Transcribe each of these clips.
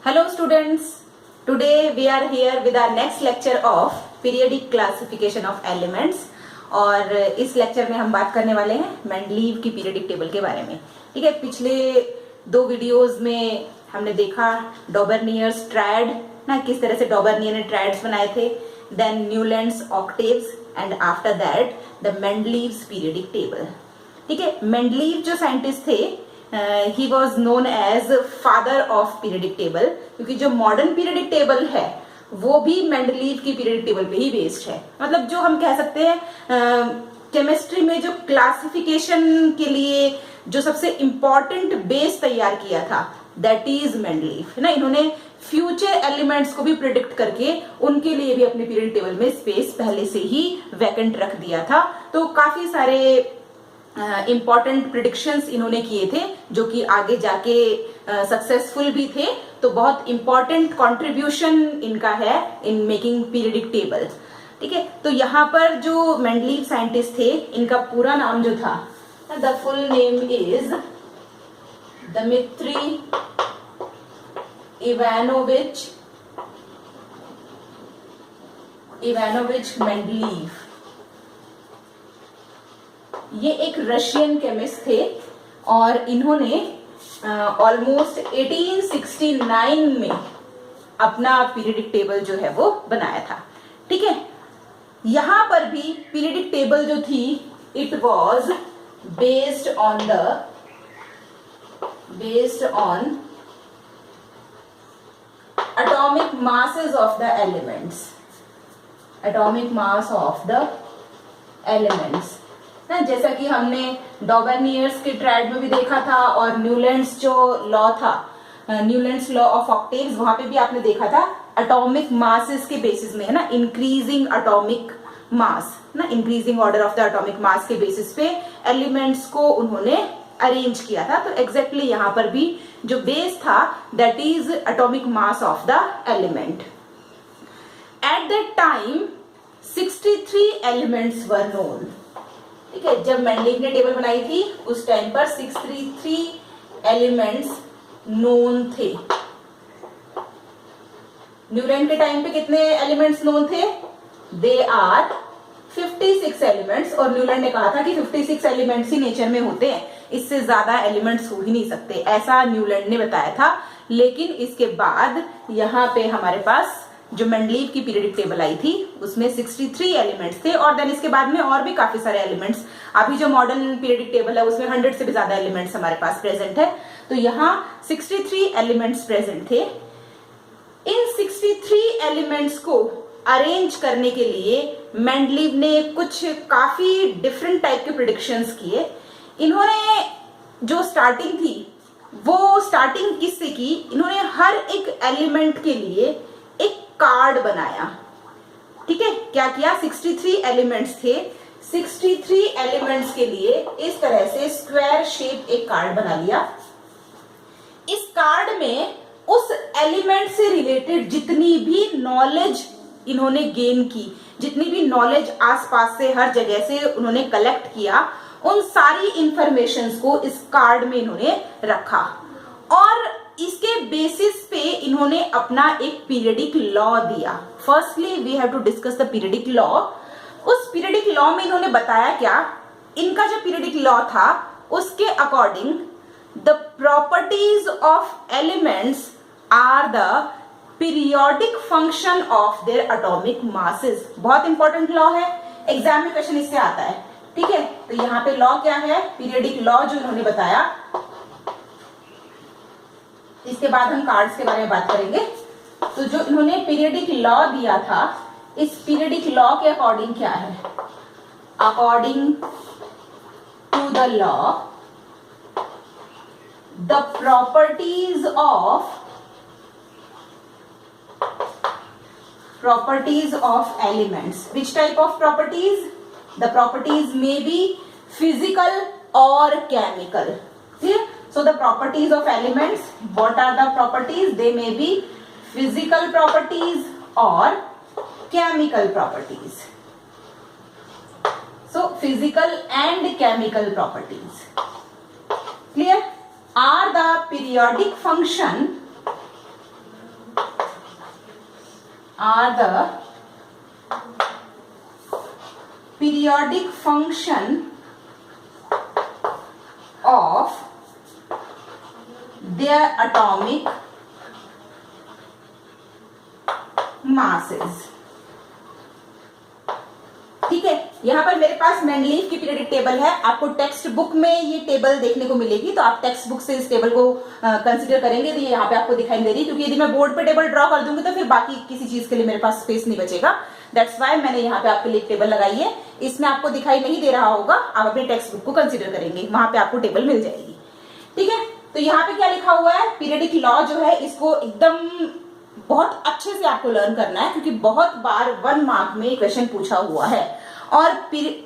Hello students, today we are here with our next lecture of periodic classification of elements और इस lecture में हम बात करने वाले हैं मेंडलीव की पीरियडिक टेबल के बारे में। ठीक है, पिछले दो वीडियोस में हमने देखा डॉबरनियर्स ट्रायड ना, किस तरह से डॉबरनियर ने ट्रायड्स बनाए थे, then Newlands octaves and after that the Mendeleev's periodic table. ठीक है, मेंडलीव जो साइंटिस्ट थे he was known as father of periodic table, क्योंकि जो मॉडर्न पीरियडिक टेबल है वो भी मेंडलीव की पीरियडिक टेबल पे ही बेस्ड है। मतलब जो हम कह सकते हैं केमिस्ट्री में जो क्लासिफिकेशन के लिए जो सबसे इंपॉर्टेंट बेस तैयार किया था दैट इज मेंडलीव है ना। इन्होंने फ्यूचर एलिमेंट्स को भी प्रिडिक्ट करके उनके लिए भी अपने पीरियडिक टेबल में स्पेस पहले से ही वैकेंट रख दिया था। तो काफी सारे इंपॉर्टेंट प्रिडिक्शंस इन्होंने किए थे जो कि आगे जाके सक्सेसफुल भी थे। तो बहुत इंपॉर्टेंट कंट्रीब्यूशन इनका है इन मेकिंग पीरियडिक टेबल। ठीक है, तो यहाँ पर जो मेंडलीव साइंटिस्ट थे इनका पूरा नाम जो था, the full name is Dmitri Ivanovich Mendeleev. ये एक रशियन केमिस्ट थे और इन्होंने ऑलमोस्ट 1869 में अपना पीरियडिक टेबल जो है वो बनाया था। ठीक है, यहां पर भी पीरियडिक टेबल जो थी it was based on atomic masses of the elements, atomic mass of the elements ना, जैसा कि हमने डॉबरनियर्स के ट्रायड में भी देखा था और न्यूलैंड्स जो लॉ था, न्यूलैंड्स लॉ ऑफ ऑक्टेव्स, वहां पे भी आपने देखा था एटॉमिक मासेस के बेसिस में है ना, इंक्रीजिंग एटॉमिक मास ना, increasing order of the atomic मास के बेसिस पे एलिमेंट्स को उन्होंने अरेंज किया था। तो एग्जैक्टली यहाँ पर भी जो बेस था that is atomic mass of the element. At that time 63 elements were known. ठीक है, जब मेंडलीव ने टेबल बनाई थी उस टाइम पर 63 एलिमेंट्स नोन थे। न्यूलैंड के टाइम पे कितने एलिमेंट्स नोन थे? They are 56 elements. और न्यूलैंड ने कहा था कि 56 एलिमेंट्स ही नेचर में होते हैं, इससे ज्यादा एलिमेंट्स हो ही नहीं सकते, ऐसा न्यूलैंड ने बताया था। लेकिन इसके बाद यहाँ पे हमारे पास जो मेंडलीव की पीरियडिक टेबल आई थी उसमें 63 एलिमेंट्स थे और देन इसके बाद में और भी काफी सारे एलिमेंट्स। अभी जो मॉडर्न पीरियडिक टेबल है उसमें 100 से भी ज्यादा एलिमेंट्स हमारे पास प्रेजेंट है। तो यहाँ 63 एलिमेंट्स प्रेजेंट थे। इन 63 एलिमेंट्स को अरेंज करने के लिए मेंडलीव ने कुछ काफी डिफरेंट टाइप के प्रिडिक्शंस किए। इन्होंने जो स्टार्टिंग थी वो स्टार्टिंग किससे की? इन्होंने हर एक एलिमेंट के लिए एक कार्ड बनाया। ठीक है, क्या किया? 63 एलिमेंट्स थे, 63 एलिमेंट्स के लिए इस तरह से स्क्वायर शेप एक कार्ड बना लिया। इस कार्ड में उस एलिमेंट से रिलेटेड जितनी भी नॉलेज इन्होंने गेन की, जितनी भी नॉलेज आसपास से हर जगह से उन्होंने कलेक्ट किया, उन सारी इंफॉर्मेशंस को इस कार्ड में इन्होंने रखा और इसके बेसिस पे इन्होंने अपना एक पीरियडिक लॉ दिया। Firstly we have to discuss the periodic law. उस पीरियडिक लॉ में इन्होंने बताया क्या? इनका जो पीरियडिक लॉ था उसके according the properties of elements are the periodic function of their atomic masses. बहुत इंपॉर्टेंट लॉ है, एग्जाम में क्वेश्चन इससे आता है। ठीक है, तो यहाँ पे लॉ क्या है? पीरियडिक लॉ जो इन्होंने बताया। इसके बाद हम कार्ड्स के बारे में बात करेंगे। तो जो इन्होंने पीरियडिक लॉ दिया था, इस पीरियडिक लॉ के अकॉर्डिंग क्या है? According to the law the properties of elements. Which type of properties? The properties may be physical or chemical. Clear? So the properties of elements, what are the properties? They may be physical properties or chemical properties. So physical and chemical properties, clear, are the periodic function are the periodic function of their atomic masses। ठीक है, यहां पर मेरे पास Mendeleev की periodic table है, आपको text book में ये टेबल देखने को मिलेगी, तो आप टेक्स्ट बुक से इस टेबल को कंसीडर करेंगे। तो ये यहाँ पे आपको दिखाई दे रही है, क्योंकि यदि मैं बोर्ड पे टेबल ड्रॉ कर दूंगी तो फिर बाकी किसी चीज के लिए मेरे पास स्पेस नहीं बचेगा। दैट्स वाई मैंने यहाँ पे आपके लिए टेबल लगाई है। इसमें आपको दिखाई नहीं दे रहा होगा, आप अपने टेक्स्ट बुक को कंसिडर करेंगे, वहां पे आपको टेबल मिल जाएगी। ठीक है, तो यहाँ पे क्या लिखा हुआ है, पीरियडिक लॉ जो है इसको एकदम बहुत अच्छे से आपको लर्न करना है, क्योंकि बहुत बार 1 मार्क में क्वेश्चन पूछा हुआ है। और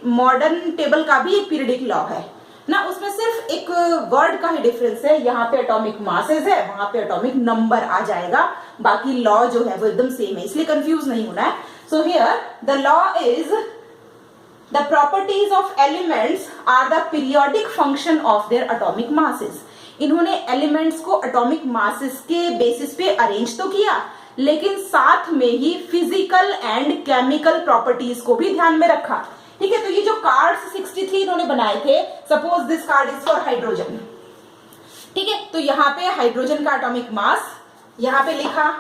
मॉडर्न टेबल का भी एक पीरियडिक लॉ है ना, उसमें सिर्फ एक वर्ड का ही डिफरेंस है, यहाँ पे एटॉमिक मासेस है, वहां पे एटॉमिक नंबर आ जाएगा, बाकी लॉ जो है वो एकदम सेम है, इसलिए कंफ्यूज नहीं होना है। So here the law is the properties of elements are the periodic function of their atomic masses. इन्होंने एलिमेंट्स को एटॉमिक मासेस के बेसिस पे अरेंज तो किया, लेकिन साथ में ही फिजिकल एंड केमिकल प्रॉपर्टीज को भी ध्यान में रखा। ठीक है, तो ये जो कार्ड्स 63 इन्होंने बनाए थे, suppose this card is for hydrogen. ठीक है, तो यहाँ पे हाइड्रोजन का एटॉमिक मास यहाँ पे लिखा,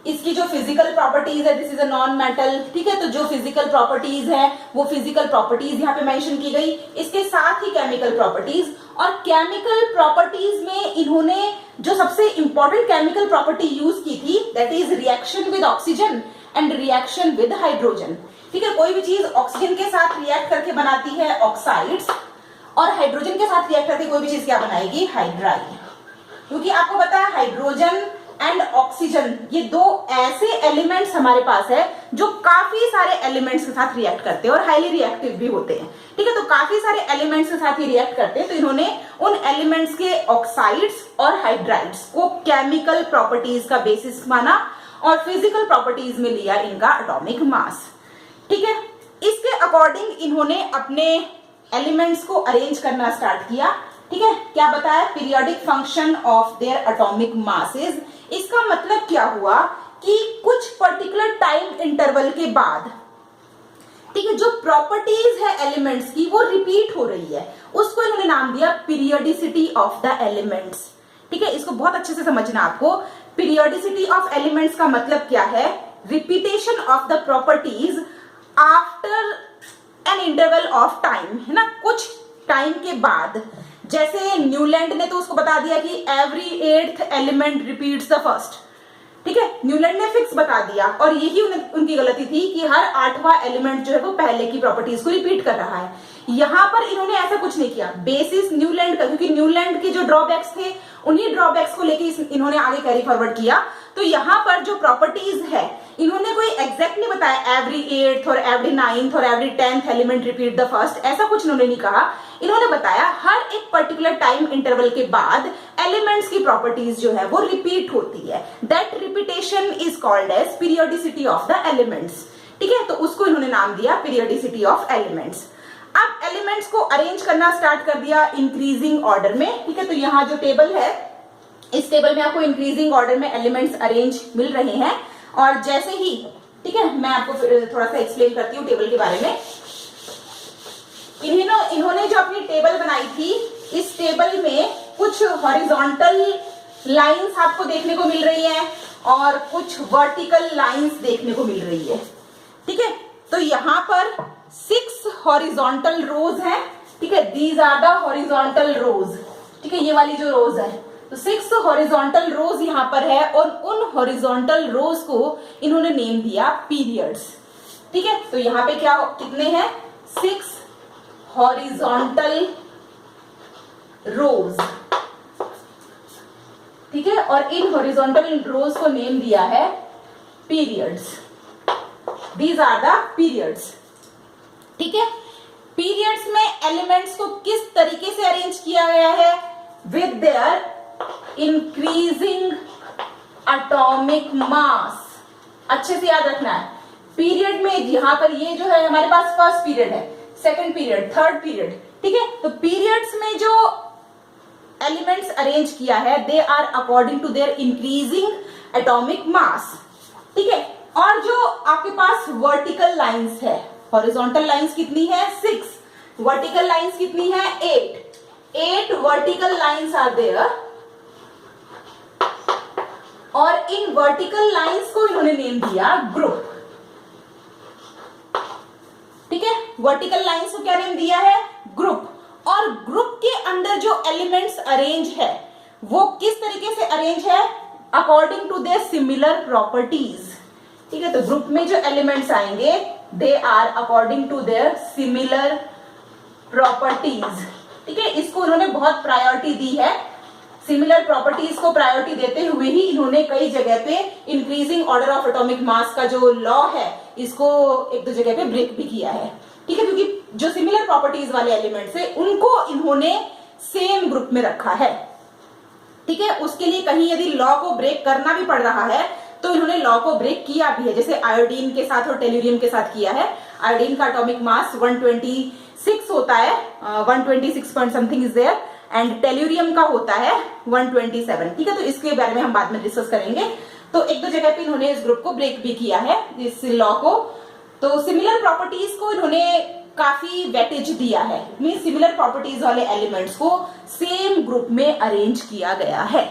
इसकी जो फिजिकल प्रॉपर्टीज है, this is a non metal. ठीक है, तो जो फिजिकल प्रॉपर्टीज है वो फिजिकल प्रॉपर्टीज यहाँ पे मेंशन की गई, इसके साथ ही केमिकल प्रॉपर्टीज। और केमिकल प्रॉपर्टीज में इन्होंने जो सबसे इंपॉर्टेंट केमिकल प्रॉपर्टी यूज की थी, that is reaction with oxygen and reaction with hydrogen. ठीक है, कोई भी चीज ऑक्सीजन के साथ रिएक्ट करके बनाती है ऑक्साइड्स, और हाइड्रोजन के साथ रिएक्ट करके कोई भी चीज क्या बनाएगी, हाइड्राइड। क्योंकि आपको पता है हाइड्रोजन एंड ऑक्सीजन ये दो ऐसे एलिमेंट्स हमारे पास है जो काफी सारे एलिमेंट्स के साथ रिएक्ट करते हैं और हाईली रिएक्टिव भी होते हैं। ठीक है, तो काफी सारे एलिमेंट्स के साथ ही रिएक्ट करते हैं, तो इन्होंने उन एलिमेंट्स के ऑक्साइड्स और हाइड्राइड्स को केमिकल प्रॉपर्टीज का बेसिस माना और फिजिकल प्रॉपर्टीज में लिया इनका एटॉमिक मास। ठीक है, इसके अकॉर्डिंग इन्होंने अपने एलिमेंट्स को अरेंज करना स्टार्ट किया। ठीक है, क्या बताया, periodic function of their atomic masses. इसका मतलब क्या हुआ कि कुछ पर्टिकुलर टाइम इंटरवल के बाद, ठीक है, जो प्रॉपर्टीज है एलिमेंट्स की वो रिपीट हो रही है, उसको इन्होंने नाम दिया पीरियोडिसिटी ऑफ द एलिमेंट्स। ठीक है, इसको बहुत अच्छे से समझना आपको। पीरियोडिसिटी ऑफ एलिमेंट्स का मतलब क्या है, repetition of the properties after an interval of time, है ना, कुछ टाइम के बाद। जैसे न्यूलैंड ने तो उसको बता दिया कि every 8th element repeats the first. ठीक है, न्यूलैंड ने फिक्स बता दिया, और यही उनकी गलती थी कि हर 8वां एलिमेंट जो है वो पहले की प्रॉपर्टीज को रिपीट कर रहा है। यहां पर इन्होंने ऐसा कुछ नहीं किया, बेसिस न्यूलैंड का, क्योंकि न्यूलैंड के जो ड्रॉबैक्स थे उन्हीं ड्रॉबैक्स को लेके इन्होंने आगे कैरी फॉरवर्ड किया। तो यहाँ पर जो प्रॉपर्टीज है इन्होंने कोई एग्जैक्ट नहीं बताया एवरी 8th और एवरी 9th और every 10th element repeat the first, ऐसा कुछ इन्होंने नहीं कहा। इन्होंने बताया हर एक पर्टिकुलर टाइम इंटरवल के बाद एलिमेंट्स की प्रॉपर्टीज जो है वो रिपीट होती है, that repetition is called as periodicity of the elements. ठीक है, तो उसको इन्होंने नाम दिया पीरियोडिसिटी ऑफ एलिमेंट्स। अब एलिमेंट्स को अरेंज करना स्टार्ट कर दिया इंक्रीजिंग ऑर्डर में। ठीक है, तो यहाँ जो टेबल है, इस टेबल में आपको इंक्रीजिंग ऑर्डर में एलिमेंट्स अरेंज मिल रहे हैं। और जैसे ही, ठीक है, मैं आपको थोड़ा सा एक्सप्लेन करती हूँ टेबल के बारे में। इन्होंने जो अपनी टेबल बनाई थी, इस टेबल में कुछ हॉरिजॉन्टल लाइंस आपको देखने को मिल रही हैं और कुछ वर्टिकल लाइंस देखने को मिल रही है। ठीक है, तो यहाँ पर 6 हॉरिजॉन्टल रोज हैं। ठीक है, दीज आर द हॉरिजॉन्टल रोज। ठीक है, ये वाली जो रोज है, तो 6 हॉरिजॉन्टल रोज यहाँ पर है, और उन हॉरिजॉन्टल रोज को इन्होंने नेम दिया पीरियड्स। ठीक है, तो यहाँ पे क्या कितने हैं, 6 हॉरिजॉन्टल रोज। ठीक है, और इन हॉरिजॉन्टल रोज को नेम दिया है periods. These are the periods. ठीक है, पीरियड्स में एलिमेंट्स को किस तरीके से अरेंज किया गया है, विद देयर इंक्रीजिंग एटॉमिक मास। अच्छे से याद रखना है, पीरियड में यहां पर ये जो है हमारे पास फर्स्ट पीरियड है, सेकंड पीरियड, थर्ड पीरियड। ठीक है, तो पीरियड्स में जो एलिमेंट्स अरेंज किया है, they are according to their increasing atomic mass. ठीक है, और जो आपके पास वर्टिकल लाइंस है, हॉरिजॉन्टल लाइंस कितनी है 6, वर्टिकल लाइंस कितनी है 8 वर्टिकल लाइंस आर देयर, और इन वर्टिकल लाइंस को इन्होंने नेम दिया ग्रुप। ठीक है, वर्टिकल लाइंस को क्या नेम दिया है ग्रुप। और ग्रुप के अंदर जो एलिमेंट्स अरेंज है वो किस तरीके से अरेंज है, according to their similar properties. ठीक है, तो ग्रुप में जो एलिमेंट्स आएंगे they are according to their similar properties. ठीक है, इसको उन्होंने बहुत प्रायोरिटी दी है, सिमिलर प्रॉपर्टीज को प्रायोरिटी देते हुए ही इन्होंने कई जगह पे increasing order of atomic mass का जो लॉ है इसको एक दो जगह पे ब्रेक भी किया है। ठीक है, क्योंकि जो सिमिलर प्रॉपर्टीज वाले एलिमेंट्स है उनको इन्होंने सेम ग्रुप में रखा है। ठीक है, उसके लिए कहीं यदि लॉ को ब्रेक करना भी पड़ रहा है तो इन्होंने लॉ को ब्रेक किया भी है, जैसे आयोडीन के साथ और टेल्यूरियम के साथ किया है। आयोडीन का एटॉमिक मास 126 होता है, 126 point something is there, and tellurium का होता है 127। ठीक है, तो इसके बारे में हम बाद में डिस्कस करेंगे। तो एक दो जगह पे इन्होंने इस ग्रुप को ब्रेक भी किया है, इस लॉ को। तो सिमिलर प्रॉपर्टीज को इन्होंने काफी वेटेज दिया है, मीन सिमिलर प्रॉपर्टीज वाले एलिमेंट्स को सेम ग्रुप में अरेंज किया गया है।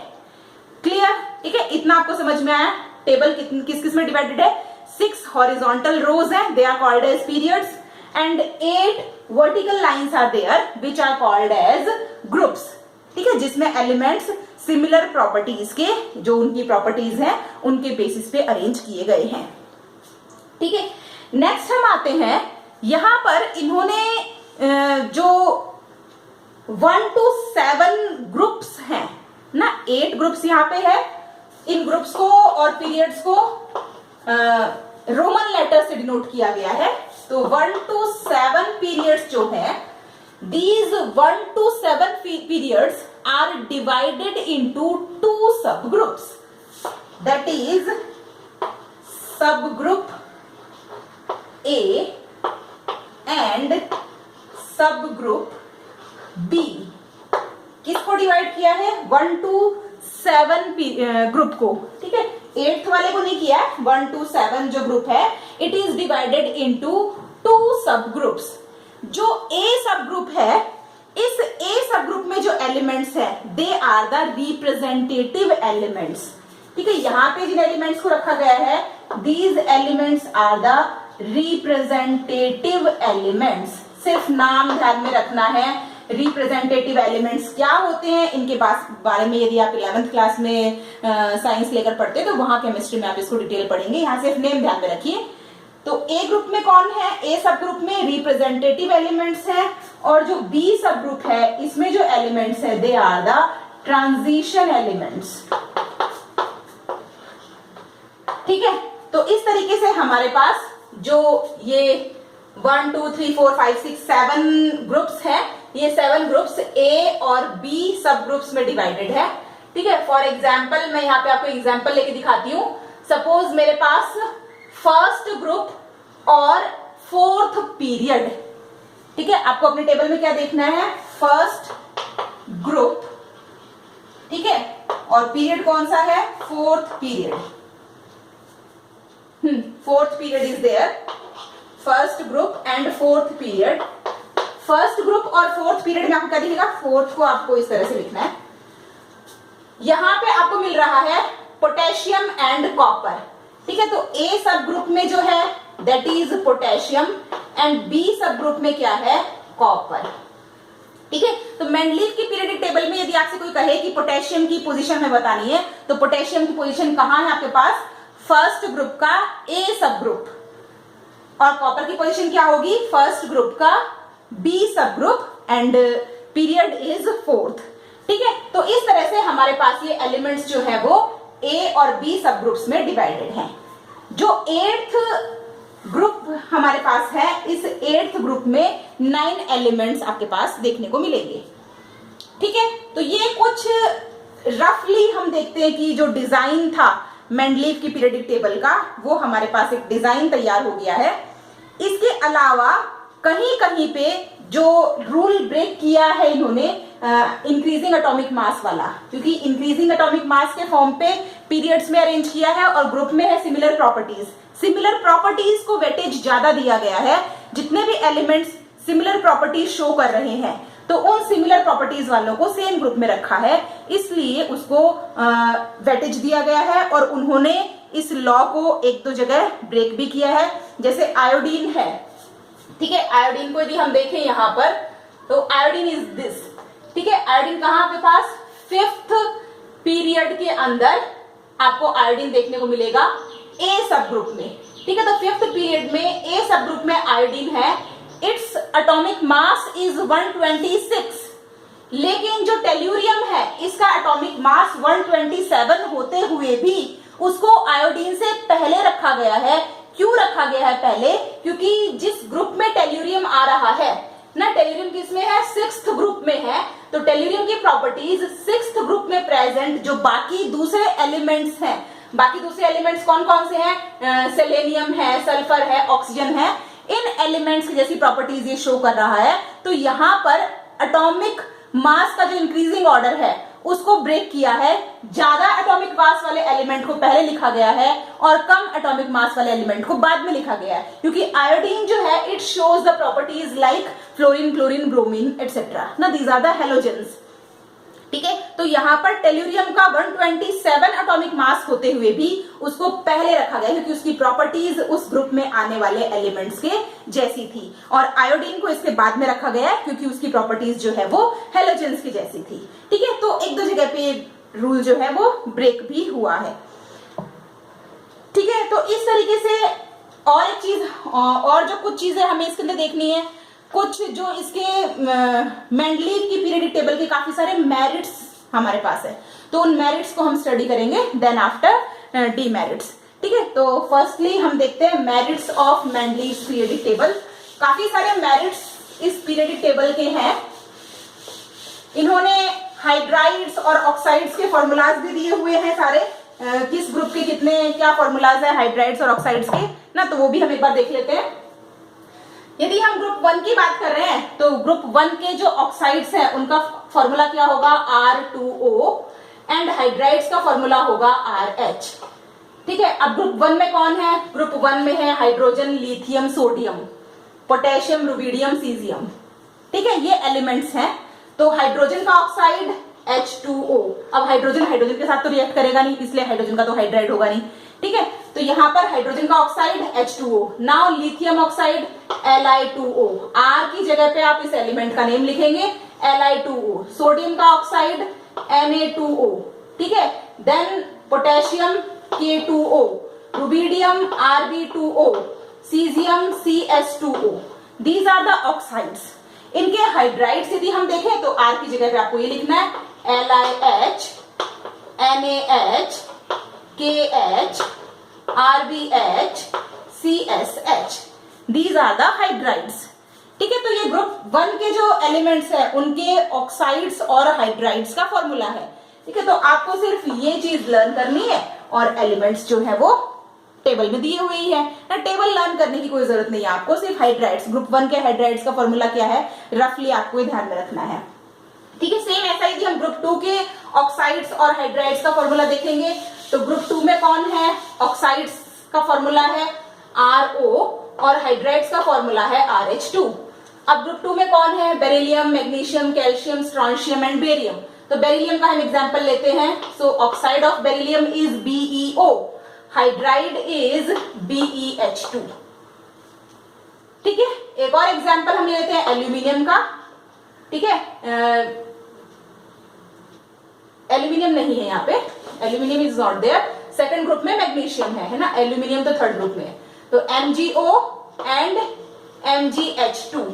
क्लियर? ठीक है, इतना आपको समझ में आया। टेबल किस किस में डिवाइडेड है, 6 हॉरिजॉन्टल रोज हैं, they are called as periods, and 8 vertical lines are there which are called as groups. ठीक है, जिसमें एलिमेंट्स सिमिलर प्रॉपर्टीज के, जो उनकी प्रॉपर्टीज हैं उनके बेसिस पे अरेंज किए गए हैं। ठीक है, नेक्स्ट हम आते हैं, यहां पर इन्होंने जो 1 to 7 ग्रुप्स हैं ना, 8 ग्रुप्स यहां पे है, इन ग्रुप्स को और पीरियड्स को रोमन लेटर से डिनोट किया गया है। तो 1 to 7 पीरियड्स जो है, these 1 to 7 periods are divided into 2 subgroups, that is subgroup A and subgroup B। किसको डिवाइड किया है, 1 to 7 ग्रुप को। ठीक है, 8th वाले को नहीं किया है, 1 to 7 जो ग्रुप है इट इज डिवाइडेड इनटू 2 सब ग्रुप्स। जो ए सब ग्रुप है, इस ए सब ग्रुप में जो एलिमेंट्स है they are the representative elements. ठीक है, यहां पे जिन एलिमेंट्स को रखा गया है, these elements are the representative elements. सिर्फ नाम ध्यान में रखना है, रिप्रेजेंटेटिव एलिमेंट्स क्या होते हैं इनके बारे में यदि आप 11th क्लास में साइंस लेकर पढ़ते हैं तो वहां केमिस्ट्री में आप इसको डिटेल पढ़ेंगे, यहां सिर्फ नेम ध्यान में रखिए। तो ए ग्रुप में कौन है, ए सब ग्रुप में रिप्रेजेंटेटिव एलिमेंट्स हैं, और जो बी सब ग्रुप है इसमें जो एलिमेंट्स है they are the transition elements. ठीक है, तो इस तरीके से हमारे पास जो ये 1 2 3 4 5 6 7 ग्रुप्स है, ये 7 ग्रुप्स ए और बी सब ग्रुप्स में डिवाइडेड है। ठीक है, फॉर एग्जाम्पल मैं यहाँ पे आपको एग्जाम्पल लेके दिखाती हूँ। सपोज मेरे पास फर्स्ट ग्रुप और 4th पीरियड। ठीक है, आपको अपने टेबल में क्या देखना है, फर्स्ट ग्रुप, ठीक है, और पीरियड कौन सा है, 4th period. 4th period is there, first group and 4th period. First group और 4th पीरियड में आपको क्या दिखेगा, 4th को आपको इस तरह से लिखना है। यहां पे आपको मिल रहा है पोटेशियम एंड कॉपर। ठीक है, तो ए सब ग्रुप में जो है that is potassium, and B sub group में क्या है, कॉपर। ठीक है, तो मेंडलीव की पीरियडिक टेबल में यदि आपसे कोई कहे कि पोटेशियम की पोजीशन में बतानी है, तो पोटेशियम की पोजीशन कहां है आपके पास, फर्स्ट ग्रुप का ए सब ग्रुप, और कॉपर की पोजीशन क्या होगी, फर्स्ट ग्रुप का B sub group, and period is 4th। ठीक है, तो इस तरह से हमारे पास ये एलिमेंट्स जो है वो ए और बी सब ग्रुप्स में डिवाइडेड हैं। जो 8th ग्रुप हमारे पास है, इस 8th ग्रुप में 9 एलिमेंट्स आपके पास देखने को मिलेंगे। ठीक है, तो ये कुछ रफली हम देखते हैं कि जो डिजाइन था मेंडलीव की पीरियडिक टेबल का, वो हमारे पास एक डिजाइन तैयार हो गया है। इसके अलावा कहीं कहीं पे जो रूल ब्रेक किया है इन्होंने, इंक्रीजिंग एटॉमिक मास वाला, क्योंकि इंक्रीजिंग एटॉमिक मास के फॉर्म पे पीरियड्स में अरेंज किया है और ग्रुप में है सिमिलर प्रॉपर्टीज। सिमिलर प्रॉपर्टीज को वेटेज ज्यादा दिया गया है। जितने भी एलिमेंट्स सिमिलर प्रॉपर्टीज शो कर रहे हैं तो उन सिमिलर प्रॉपर्टीज वालों को सेम ग्रुप में रखा है, इसलिए उसको वेटेज दिया गया है। और उन्होंने इस लॉ को एक दो जगह ब्रेक भी किया है, जैसे आयोडीन है, ठीक है। आयोडीन को यदि हम देखें यहाँ पर तो आयोडीन इज दिस, ठीक है। आयोडीन कहाँ पे पास 5th पीरियड के अंदर आपको आयोडीन देखने को मिलेगा ए सब ग्रुप में, ठीक है। तो 5th पीरियड में ए सब ग्रुप में आयोडीन है। इट्स एटॉमिक मास इज 126, लेकिन जो टेल्यूरियम है इसका एटॉमिक मास 127 होते हुए भी उसको आयोडीन से पहले रखा गया है। क्यों रखा गया है पहले? क्योंकि जिस ग्रुप में टेल्यूरियम आ रहा है ना, टेल्यूरियम किसमें है? 6th ग्रुप में है। तो टेल्यूरियम की प्रॉपर्टीज 6th ग्रुप में प्रेजेंट जो बाकी दूसरे एलिमेंट्स हैं, बाकी दूसरे एलिमेंट्स कौन कौन से हैं? सेलेनियम है, सल्फर है, ऑक्सीजन है, इन एलिमेंट्स की जैसी प्रॉपर्टीज ये शो कर रहा है। तो यहां पर एटॉमिक मास का जो इंक्रीजिंग ऑर्डर है उसको ब्रेक किया है। ज्यादा एटॉमिक मास वाले एलिमेंट को पहले लिखा गया है और कम एटॉमिक मास वाले एलिमेंट को बाद में लिखा गया है, क्योंकि आयोडीन जो है it shows the properties like fluorine, chlorine, bromine etcetera ना, दीज आर द हैलोजेंस, ठीक है। तो यहाँ पर टेल्यूरियम का 127 एटॉमिक मास होते हुए भी उसको पहले रखा गया क्योंकि उसकी प्रॉपर्टीज उस ग्रुप में आने वाले एलिमेंट्स के जैसी थी, और आयोडीन को इसके बाद में रखा गया क्योंकि उसकी प्रॉपर्टीज जो है वो हेलोजेंस की जैसी थी, ठीक है। तो एक दो जगह पे रूल जो है वो ब्रेक भी हुआ है, ठीक है। तो इस तरीके से और एक चीज और जो कुछ चीजें हमें इसके अंदर देखनी है, कुछ जो इसके मेंडलीव की पीरियडिक टेबल के काफी सारे मेरिट्स हमारे पास है, तो उन मेरिट्स को हम स्टडी करेंगे देन आफ्टर डीमेरिट्स, ठीक है। तो फर्स्टली हम देखते हैं merits of Mendeleev periodic table. काफी सारे मेरिट्स इस पीरियडिक टेबल के हैं। इन्होंने हाइड्राइड्स और ऑक्साइड्स के फॉर्मूलाज भी दिए हुए हैं सारे, किस ग्रुप के कितने क्या फॉर्मूलाज है हाइड्राइड्स और ऑक्साइड्स के ना, तो वो भी हम एक बार देख लेते हैं। यदि हम ग्रुप 1 की बात कर रहे हैं तो ग्रुप 1 के जो ऑक्साइड्स हैं उनका फॉर्मूला क्या होगा? R2O, एंड हाइड्राइड्स का फॉर्मूला होगा RH, ठीक है। अब ग्रुप 1 में कौन है? ग्रुप 1 में है hydrogen, lithium, sodium, potassium, rubidium, caesium, ठीक है, ये एलिमेंट्स हैं। तो हाइड्रोजन का ऑक्साइड H2O, अब हाइड्रोजन हाइड्रोजन के साथ तो रिएक्ट करेगा नहीं, इसलिए हाइड्रोजन का तो हाइड्राइड होगा नहीं, ठीक है। तो यहां पर हाइड्रोजन का oxide H2O, now lithium oxide Li2O, R की जगह पे आप इस एलिमेंट का नेम लिखेंगे Li2O, सोडियम का ऑक्साइड Na2O, ठीक है। Then potassium K2O, rubidium Rb2O, caesium CS2O, these are the oxides. इनके हाइड्राइड्स यदि हम देखें तो R की जगह पे आपको ये लिखना है LiH, NaH, KH, RbH, CSH, these are the hydrides, ठीक है। तो ये ग्रुप 1 के जो एलिमेंट्स हैं उनके ऑक्साइड्स और हाइड्राइड्स का फॉर्मूला है, ठीक है। तो आपको सिर्फ ये चीज लर्न करनी है और एलिमेंट्स जो है वो टेबल में दिए हुए ही है ना, टेबल लर्न करने की कोई जरूरत नहीं है आपको, सिर्फ हाइड्राइड्स, ग्रुप 1 के हाइड्राइड्स का फॉर्मूला क्या है रफली आपको ध्यान में रखना है, ठीक है। सेम ऐसा ही हम ग्रुप 2 के ऑक्साइड्स और हाइड्राइड्स का फॉर्मूला देखेंगे। तो ग्रुप 2 में कौन है? ऑक्साइड्स का फॉर्मूला है RO और हाइड्राइड्स का फॉर्मूला है RH2। अब ग्रुप 2 में कौन है? Beryllium, magnesium, calcium, strontium and barium. तो बेरिलियम का हम एग्जांपल लेते हैं। So oxide of beryllium is BeO, hydride is BeH2, ठीक है। एक और एग्जांपल हम लेते हैं एल्यूमिनियम का, ठीक है। एल्यूमिनियम नहीं है यहाँ पे, aluminium is not there. Second group में मैग्नीशियम है ना, एल्यूमिनियम तो थर्ड ग्रुप में है। तो MgO एंड MgH2,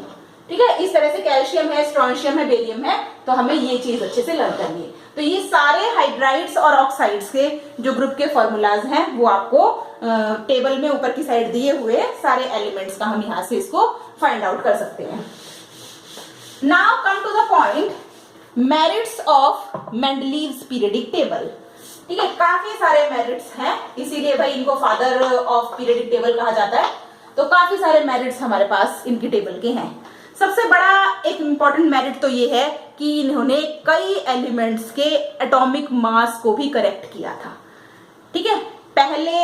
ठीक है। इस तरह से कैल्शियम है, स्ट्रोंशियम है, बेरियम है, तो हमें ये चीज अच्छे से लर्न करनी है। तो ये सारे हाइड्राइड्स और ऑक्साइड्स के जो ग्रुप के फॉर्मूलाज हैं वो आपको टेबल में ऊपर की साइड दिए हुए सारे एलिमेंट्स का हम यहां से इसको फाइंड आउट कर सकते हैं। Now come to the point, merits of Mendeleev's periodic table, ठीक है। काफी सारे मेरिट्स हैं, इसीलिए भाई इनको फादर ऑफ पीरियडिक टेबल कहा जाता है। तो काफी सारे मेरिट्स हमारे पास इनकी टेबल के हैं। सबसे बड़ा एक इंपॉर्टेंट मेरिट तो ये है कि इन्होंने कई एलिमेंट्स के एटॉमिक मास को भी करेक्ट किया था। ठीक है, पहले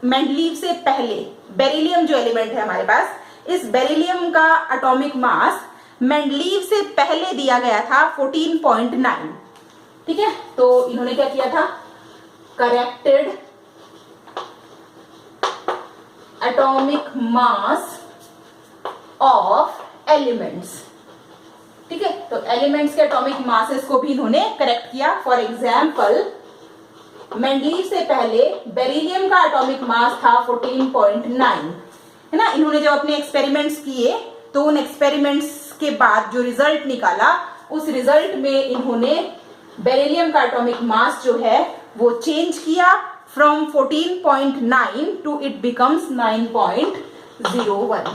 मेंडलीव से पहले बेरिलियम जो एलिमेंट है हमारे पास, इस बेरिलियम का एटॉमिक मास मेंडलीव से पहले दिया गया था 14.9। ठीक है, तो इन्होंने क्या किया था, corrected atomic mass of elements. ठीक है, तो एलिमेंट्स के एटॉमिक मासेस को भी इन्होंने करेक्ट किया। फॉर एग्जाम्पल मेंडलीव से पहले बेरिलियम का एटॉमिक मास था 14.9, है ना। इन्होंने जब अपने एक्सपेरिमेंट्स किए तो उन एक्सपेरिमेंट्स के बाद जो रिजल्ट निकाला, उस रिजल्ट में इन्होंने बेरिलियम का एटॉमिक मास जो है वो चेंज किया from 14.9 to it becomes 9.01।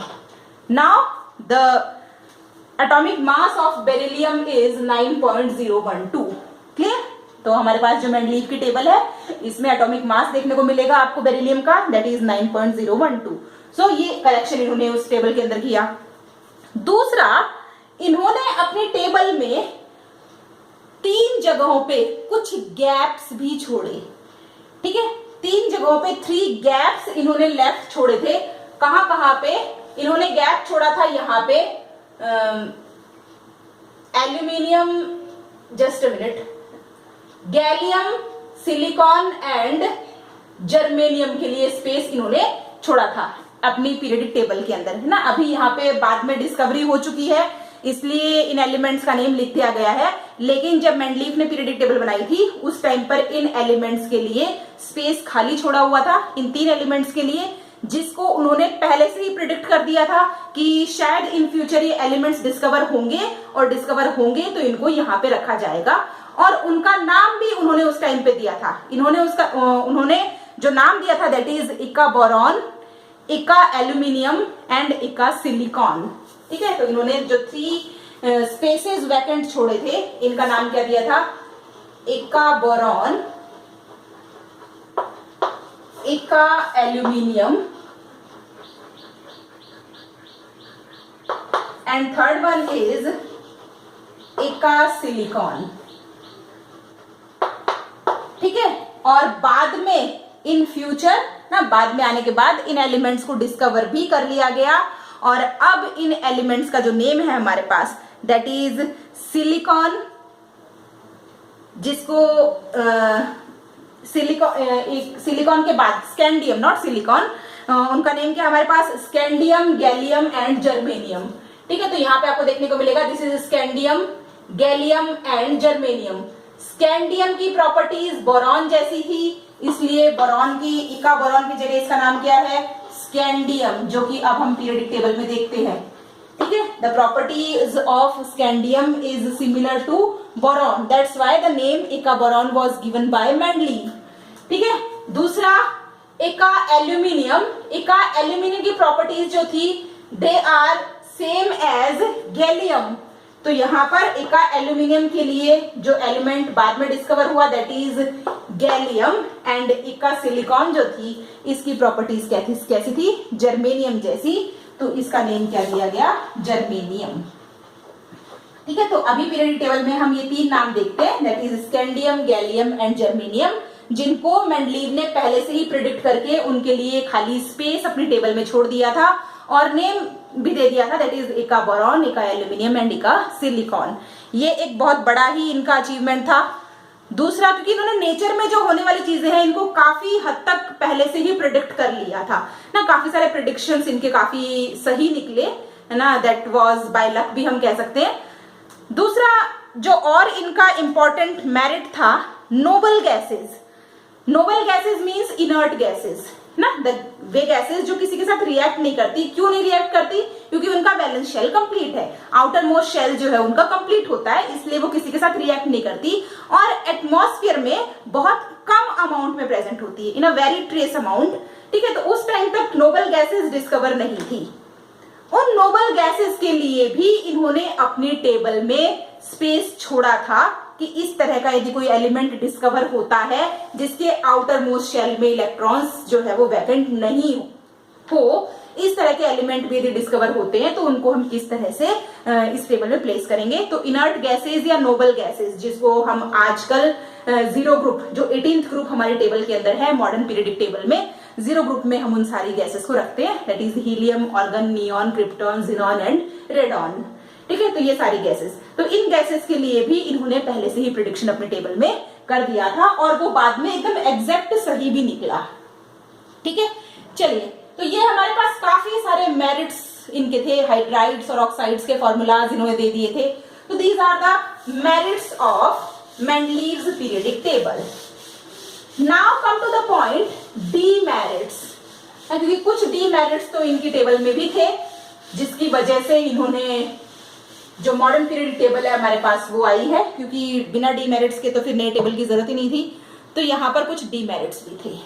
Now the atomic mass of beryllium is 9.012। Clear. तो हमारे पास जो मेंडलीव की टेबल है इसमें एटॉमिक मास देखने को मिलेगा आपको बेरिलियम का, दैट इज 9.012। सो ये करेक्शन इन्होंने उस टेबल के अंदर किया। दूसरा, इन्होंने अपनी टेबल में 3 जगहों पे कुछ गैप्स भी छोड़े। ठीक है, 3 जगहों पे 3 गैप्स इन्होंने लेफ्ट छोड़े थे। कहां कहां पे इन्होंने गैप छोड़ा था, यहाँ पे aluminium, just a minute, gallium, silicon and germanium के लिए स्पेस इन्होंने छोड़ा था अपनी पीरियडिक टेबल के अंदर, है ना। अभी यहाँ पे बाद में डिस्कवरी हो चुकी है इसलिए इन एलिमेंट्स का नेम लिख दिया गया है, लेकिन जब मेंडलीव ने पीरियडिक टेबल बनाई थी उस टाइम पर इन एलिमेंट्स के लिए स्पेस खाली छोड़ा हुआ था, इन 3 एलिमेंट्स के लिए, जिसको उन्होंने पहले से ही प्रिडिक्ट कर दिया था कि शायद इन फ्यूचर ये एलिमेंट्स डिस्कवर होंगे और डिस्कवर होंगे तो इनको यहाँ पे रखा जाएगा। और उनका नाम भी उन्होंने उस टाइम पे दिया था। उन्होंने जो नाम दिया था दैट इज इका बोरॉन, इका एल्यूमिनियम एंड इका सिलिकॉन। ठीक है, तो इन्होंने जो 3 स्पेसेस वैकेंट छोड़े थे इनका नाम क्या दिया था, इका बोरॉन, इका aluminium and third one is इका सिलिकॉन। ठीक है, और बाद में इन फ्यूचर ना, बाद में आने के बाद इन एलिमेंट्स को डिस्कवर भी कर लिया गया और अब इन एलिमेंट्स का जो नेम है हमारे पास दैट इज सिलिकॉन, जिसको सिलिकॉन के बाद स्कैंडियम, नॉट सिलिकॉन, उनका नेम क्या हमारे पास, स्कैंडियम, गैलियम एंड जर्मेनियम। ठीक है, तो यहाँ पे आपको देखने को मिलेगा this is scandium, gallium and germanium. Scandium की प्रॉपर्टीज बोरॉन जैसी थी, इसलिए बोरॉन की, इका बोरॉन की जगह इसका नाम क्या है, स्कैंडियम, जो कि अब हम पीरियडिक टेबल में देखते हैं। ठीक है, the properties of scandium is similar to boron, that's why the name इका boron was given by Mendeleev. ठीक है, दूसरा इका एल्यूमिनियम, इका एल्यूमिनियम की प्रॉपर्टीज जो थी they are same as gallium, तो यहां पर इका एल्यूमिनियम के लिए जो एलिमेंट बाद में डिस्कवर हुआ दैट इज गैलियम एंड इका सिलिकॉन जो थी इसकी प्रॉपर्टीज कैसी थी, जर्मेनियम जैसी, तो इसका नेम क्या दिया गया, जर्मेनियम। ठीक है, तो अभी पीरियडिक टेबल में हम ये 3 नाम देखते हैं that is scandium, gallium and germanium, जिनको मेंडलीव ने पहले से ही प्रिडिक्ट करके उनके लिए खाली स्पेस अपनी टेबल में छोड़ दिया था और नेम भी दे दिया था दैट इज इका बोरॉन, इका एल्यूमिनियम एंड इका सिलिकॉन। ये एक बहुत बड़ा ही इनका अचीवमेंट था। दूसरा, क्योंकि इन्होंने नेचर में जो होने वाली चीजें हैं इनको काफी हद तक पहले से ही प्रिडिक्ट कर लिया था ना, काफी सारे प्रिडिक्शंस इनके काफी सही निकले, है ना, दैट वाज बाय लक भी हम कह सकते हैं। दूसरा जो और इनका इंपॉर्टेंट मेरिट था, noble gases. Noble gases means inert gases ना, वे गैसेस जो किसी के साथ रिएक्ट नहीं करती। क्यों नहीं रिएक्ट करती, क्योंकि उनका वैलेंस शेल कंप्लीट है, आउटर मोस्ट शेल जो है उनका कंप्लीट होता है, इसलिए वो किसी के साथ रिएक्ट नहीं करती और एटमॉस्फेयर में बहुत कम अमाउंट में प्रेजेंट होती है, इन अ वेरी ट्रेस अमाउंट। ठीक है, तो उस टाइम तक नोबल गैसेस डिस्कवर नहीं थी। उन नोबल गैसेस के लिए भी इन्होंने अपनी टेबल में स्पेस छोड़ा था कि इस तरह का यदि कोई एलिमेंट डिस्कवर होता है जिसके आउटर मोस्ट शेल में इलेक्ट्रॉन्स जो है वो वैकेंट नहीं हो, इस तरह के एलिमेंट भी यदि डिस्कवर होते हैं तो उनको हम किस तरह से इस टेबल में प्लेस करेंगे। तो इनर्ट गैसेज या नोबल गैसेज, जिसको हम आजकल जीरो ग्रुप, जो 18th ग्रुप हमारे टेबल के अंदर है मॉडर्न पीरियडिक टेबल में, जीरो ग्रुप में हम उन सारी गैसेस को रखते हैं, that is helium, organ, neon, krypton, xenon and radon. ठीक है, तो ये सारी गैसेस, तो इन गैसेस के लिए भी इन्होंने पहले से ही प्रेडिक्शन अपने टेबल में कर दिया था और वो बाद में एकदम एग्जैक्ट सही भी निकला। ठीक है, चलिए, तो ये हमारे पास काफी सारे मेरिट्स इनके थे, हाइड्राइड्स और ऑक्साइड्स के फॉर्मूलाज इन्होंने दे दिए थे। तो these are the merits of Mendeleev's periodic table. Now come to the point demerits, क्योंकि कुछ डीमेरिट्स तो इनकी टेबल में भी थे, जिसकी वजह से इन्होंने जो मॉडर्न पीरियड टेबल है हमारे पास वो आई है, क्योंकि बिना डीमेरिट्स के तो फिर नए टेबल की जरूरत ही नहीं थी। तो यहां पर कुछ डीमेरिट्स भी थे।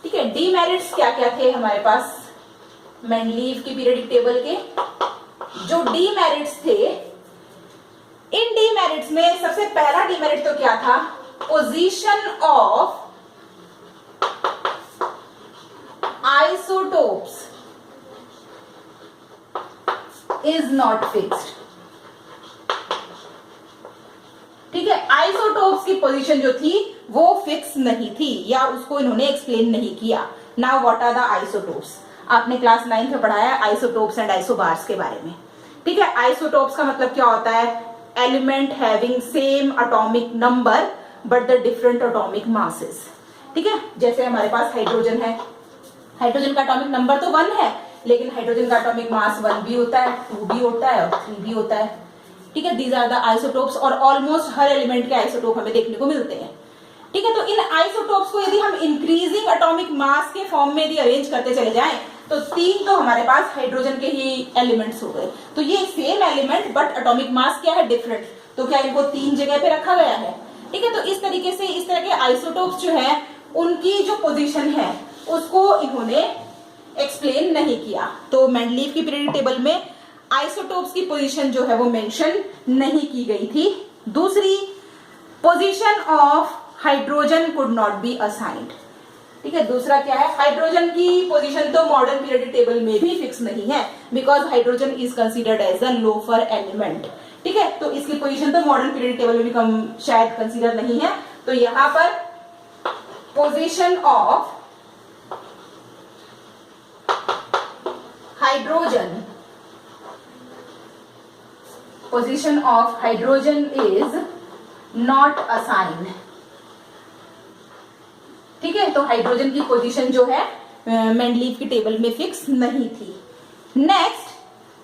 ठीक है, डीमेरिट्स क्या क्या थे हमारे पास मेंडलीव की पीरियडिक टेबल के? जो डीमेरिट्स थे, इन डीमेरिट्स में सबसे पहला डीमेरिट तो क्या था? Position of isotopes is not fixed. ठीक है, आइसोटोप्स की पोजीशन जो थी वो फिक्स नहीं थी, या उसको इन्होंने एक्सप्लेन नहीं किया। Now what are the isotopes? आपने क्लास 9 में पढ़ाया आइसोटोप्स एंड आइसोबार्स के बारे में। ठीक है, आइसोटोप्स का मतलब क्या होता है? Element having same atomic number but the different atomic masses. ठीक है, जैसे हमारे पास हाइड्रोजन है, हाइड्रोजन का एटॉमिक नंबर तो 1 है, लेकिन हाइड्रोजन का एटॉमिक मास 1 भी होता है, 2 भी होता है और 3 भी होता है। ठीक है, दीज आर द आइसोटोप्स, और ऑलमोस्ट हर एलिमेंट के आइसोटोप हमें देखने को मिलते हैं। ठीक है, तो इन आइसोटोप्स को यदि हम इंक्रीजिंग एटॉमिक मास के फॉर्म में यदि अरेंज करते चले जाएं तो 3 तो हमारे पास हाइड्रोजन के ही एलिमेंट्स हो गए। तो ये same element but atomic mass क्या है? डिफरेंट। तो क्या इनको 3 जगह पे रखा गया है? ठीक है, तो इस तरीके से इस तरह के आइसोटोप्स जो है उनकी जो पोजीशन है उसको इन्होंने एक्सप्लेन नहीं किया। तो मेंडलीव की पीरियडिक टेबल में आइसोटोप्स की पोजीशन जो है वो मेंशन नहीं की गई थी। दूसरी, position of hydrogen could not be assigned. ठीक है, दूसरा क्या है? हाइड्रोजन की पोजीशन तो मॉडर्न पीरियडिक टेबल में भी फिक्स नहीं है, because hydrogen is considered as a loafer element. ठीक है, तो इसकी पोजीशन तो मॉडर्न पीरियडिक टेबल में भी कम शायद कंसिडर नहीं है। तो यहां पर position of hydrogen, position of hydrogen is not assigned. ठीक है, तो हाइड्रोजन की पोजीशन जो है मेंडलीव की टेबल में फिक्स नहीं थी। नेक्स्ट,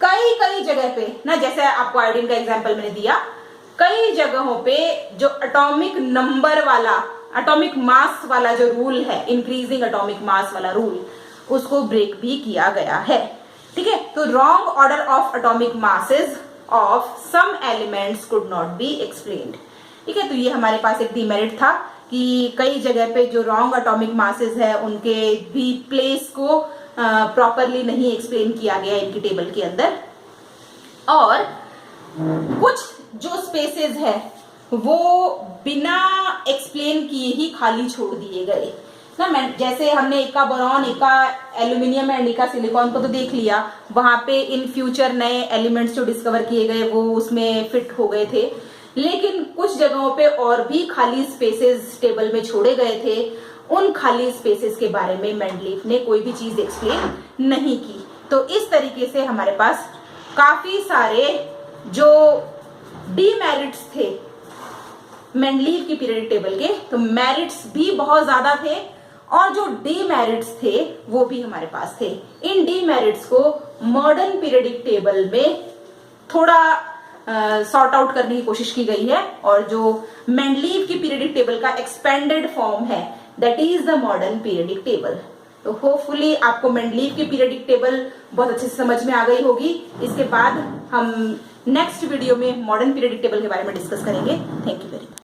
कई कई जगह पे ना, जैसे आपको आयोडीन का एग्जांपल मैंने दिया, कई जगहों पे जो एटॉमिक नंबर वाला, एटॉमिक मास वाला जो रूल है, इंक्रीजिंग एटॉमिक मास वाला रूल, उसको ब्रेक भी किया गया है। ठीक है, तो wrong order of atomic masses of some elements could not be explained. ठीक है, तो ये हमारे पास एक डीमेरिट था कि कई जगह पे जो रॉन्ग एटॉमिक मासेस है उनके भी प्लेस को प्रॉपरली नहीं एक्सप्लेन किया गया इनकी टेबल के अंदर, और कुछ जो स्पेसेस है वो बिना एक्सप्लेन किए ही खाली छोड़ दिए गए ना। जैसे हमने इका बोरॉन, इका एल्यूमिनियम एंड इका सिलिकॉन को तो देख लिया, वहां पे इन फ्यूचर नए एलिमेंट्स जो डिस्कवर किए गए वो उसमें फिट हो गए थे, लेकिन कुछ जगहों पे और भी खाली स्पेसेस टेबल में छोड़े गए थे। उन खाली स्पेसेस के बारे में मेंडलीव ने कोई भी चीज एक्सप्लेन नहीं की। तो इस तरीके से हमारे पास काफी सारे जो डीमेरिट्स थे मेंडलीव की पीरियडिक टेबल के, तो मेरिट्स भी बहुत ज्यादा थे और जो डीमेरिट्स थे वो भी हमारे पास थे। इन डीमेरिट्स को मॉडर्न पीरियडिक टेबल में थोड़ा सॉर्ट आउट करने की कोशिश की गई है, और जो मेंडलीव की पीरियडिक टेबल का एक्सपेंडेड फॉर्म है that is the modern periodic table. तो होपफुली आपको मेंडलीव की पीरियडिक टेबल बहुत अच्छे से समझ में आ गई होगी। इसके बाद हम नेक्स्ट वीडियो में मॉडर्न पीरियडिक टेबल के बारे में डिस्कस करेंगे। Thank you very much.